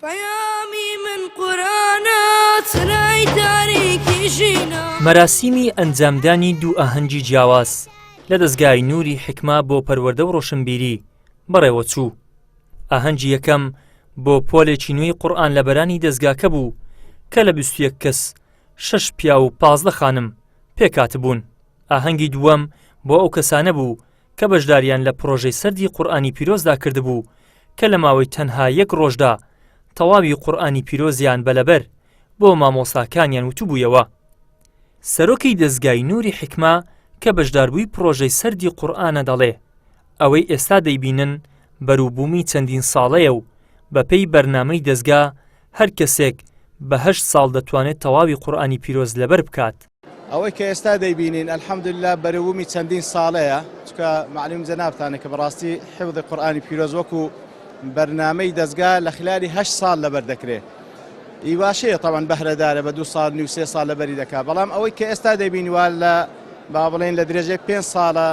پەیامی من قورآنە چنای تاریکی ژینە. مەراسیمی ئەنجامدانی دوو ئاهەنگی جیاواز لە دەستگای نووری حکما بۆ پەروەردە و ڕۆشنبیری بەڕێوە چوو. ئاهەنگی یەکەم بۆ پۆلێکی نوێی قورئان لە بەرانی دەستگاکە بوو کە لە 21 کەس 6 پیا و 15 خانم پێکاتبوون. ئاهەنگی دووەم بۆ ئەو کەسانە بوو کە بەشداریان لە پرۆژەی سەردی قورئانی پیرۆزدا کردبوو کە لە ماوەی تەنها یەک ڕۆژدا تەواوی قورئانی پیرۆزیان بەلەبەر بۆ مامۆستاکانیان وتوبوویەوە. سەرۆکی دەستگای نووری حکما کە بەشداربووی پرۆژەی سەردی قورئانە دەڵێ ئەوەی ئێستا دەیبینن بەرووبوومی چەندین ساڵەیە و بەپێی بەرنامەی دەستگا هەر کەسێک بە 8 ساڵ دەتوانێت تەواوی قورئانی پیرۆز لەبەر بکات. ئەوەی کە ئێستا دەیبینین ئەلحەمدوللا بەرووبوومی چەندین ساڵەیە، چکە معلوم جەنابتانە کە بەڕاستی حفظی قورئانی پیرۆز وەکو بەرنامەی دەستگا لە خلالی 8 ساڵ لەبەر دەکرێت. ئیواشەیە تەوان بەهرەدارە بە 2 ساڵ و 3 ساڵ لەبەری دەکات، بەڵام ئەوەی کە ئێستا دەیبینی وا لە با بڵێن لە درێژەی 5 ساڵە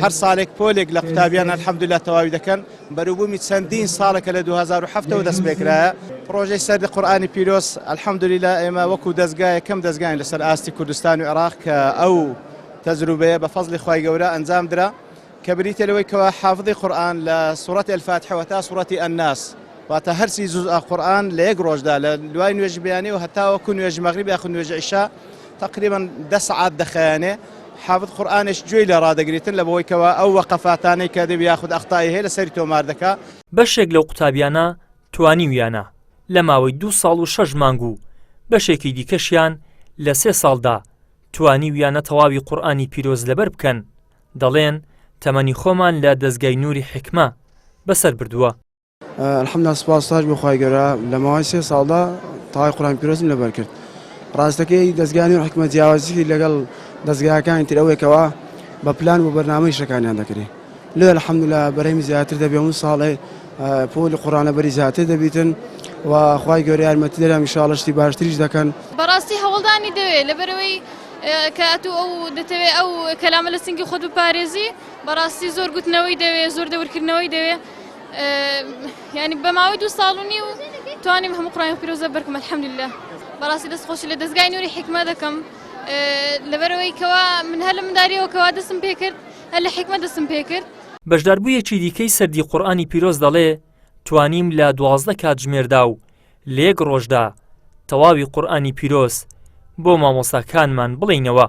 هەر ساڵێک پۆلێک لە قوتابیان ئەلحەمدوللا تەواوی دەکەن. بەرووبوومی چەندین ساڵەکە لە 2007 دەست پێکرایە پرۆژەی سەردی قورئانی پیرۆز. ئەلحەمدوللا ئێمە وەکو دەستگای کەم دەستگاین لەسەر ئاستی کوردستان و عێراق کە ئەو تەجروبەیە بە فەزلی خوای گەورە ئەنجام درا کە بریتە لەوەی کەوا حافظی قورئان لە سوورەتی الفاتحە تا سوورەتی ئەناس واتە هەرسی جوزئە قورئان لە یەک ڕۆژدا لە دوای نوێژی بەیانی و هەتا وەکو نوێژی مەغریب یاخود نوێژی عیشا تقریبا 10 سعات دەخایەنێ. حافظ قورئانش گوێی لە ڕادەگریتن لە بەوەی کەوا ئەو وەقەفاتانەی کە دەبی یاخود ئەخطای هەیە لەسەری تۆمار دەکا. بەشێک لەو قوتابیانە توانیویانە لە ماوەی 2 ساڵ و 6 مانگ و بەشێکی دیکەشیان لە 3 ساڵدا توانیویانە تەواوی قورئانی پیرۆز لەبەر بکەن. دەڵێن تەمەنی خۆمان لە دەستگای نووری حکما بەسەر بردووە. الحەمدوللا سوپاس تاش بۆ خوای گەورە لە ماوەی 3 ساڵدا تەواوی قورئانی پیرۆزم لەبەر کرد. ڕاستەکەی دەستگای نووری حکما جیاوازی لەگەڵ دەستگاکانی تر ئەوەیەکەوە بە پلان و بەرنامەی شەکانیان دەکرێت. لێ الحەمدوللا بەرهەمی زیاتر دەبێ و ساڵێ پۆلی قورئانە بەری زیاتر دەبیتن و خوای گەورە یارمەتی دەرا ئینشاءڵڵا شتی باشتریش دەکەن. بەڕاستی هەوڵدانی دەوێت لەبەرەوەی کە ئەتوو ئەو دەتەوێت ئەو کەلامە لە سنگی خۆت بپارێزی بەڕاستی زۆر گوتنەوەی دەوێت زۆر دەورکردنەوەی دەوێت. یعنی بە ماوەی 2 ساڵ و نیو توانیم هەموو قورئانی پیرۆز بەرکەم الحەمدوللا. بەڕاستی دەستخۆشی لە دەستگای نووری حکما دەکەم لەبەرەوەی کەوا من هەر لە منداریەوە کەوا دەستم پێ کرد هەر لە حکمە دەستم پێ کرد. بەشداربوویەکی دیکەی سەردی قورئانی پیرۆز دەڵێ توانیم لە 12 کاتژمێردا و لە یەک ڕۆژدا تەواوی قورئانی پیرۆز بۆ مامۆستاکانمان بڵێینەوە.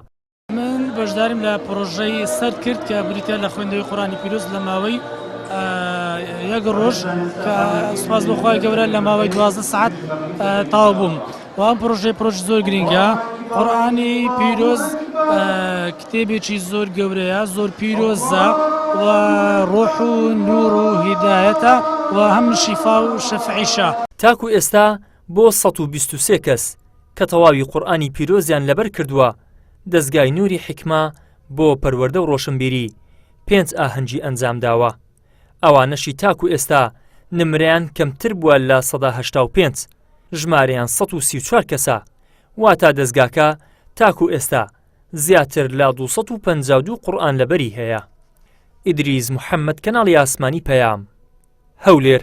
من بەشداریم لە پرۆژەی سەرد کرد کە بریتە لە خوێندەوەی قورئانی پیرۆز لە ماوەی یەک ڕۆژ کە سوپاس بۆ خوای گەورە لە ماوەی 12 سعات تەواو بووم. و ئەم پرۆژەی زۆر گرنگە. قورئانی پیرۆز کتێبێکی زۆر گەورەیە، زۆر پیرۆزە و ڕۆح و نور و هیدایەتە و هەم شیفا و شەفعیشە. تاکو ئێستا بۆ 123 کەس کە تەواوی قورئانی پیرۆزیان لەبەر کردووە دەستگای نووری حکما بۆ پەروەردە و ڕۆشنبیری 5 ئاهەنگی ئەنجام داوە. ئەوانەشی تاکو ئێستا نمرەیان کەمتر بووە لە 185 ژمارەیان 134 کەسە. واتە دەستگاکە تاکو ئێستا زیاتر لە 252 قورئان لەبەری هەیە. ئیدریس محەممەد کەناڵی ئاسمانی پەیام هەولێر.